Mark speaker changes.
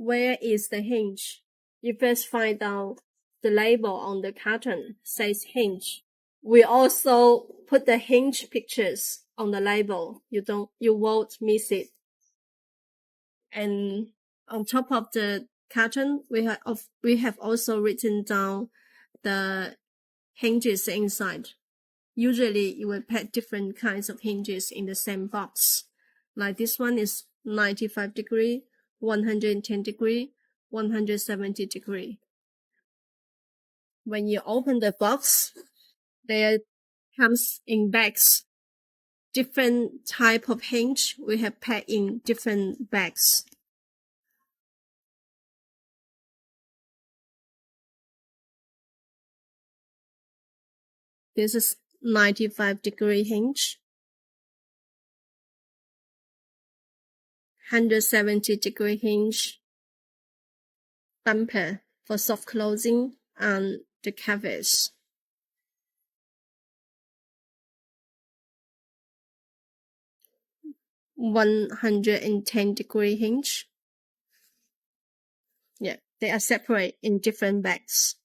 Speaker 1: Where is the hinge? You first find out the label on the carton says hinge. We also put the hinge pictures on the label. You won't miss it. And on top of the carton, we have also written down the hinges inside. Usually you will pack different kinds of hinges in the same box. Like this one is 95 degree, 110 degree, 170 degree. When you open the box, there comes in bags. Different type of hinge we have packed in different bags. This is 95 degree hinge, 170 degree hinge, bumper for soft closing, and the covers. $110 degree hinge. Yeah, they are separate in different bags.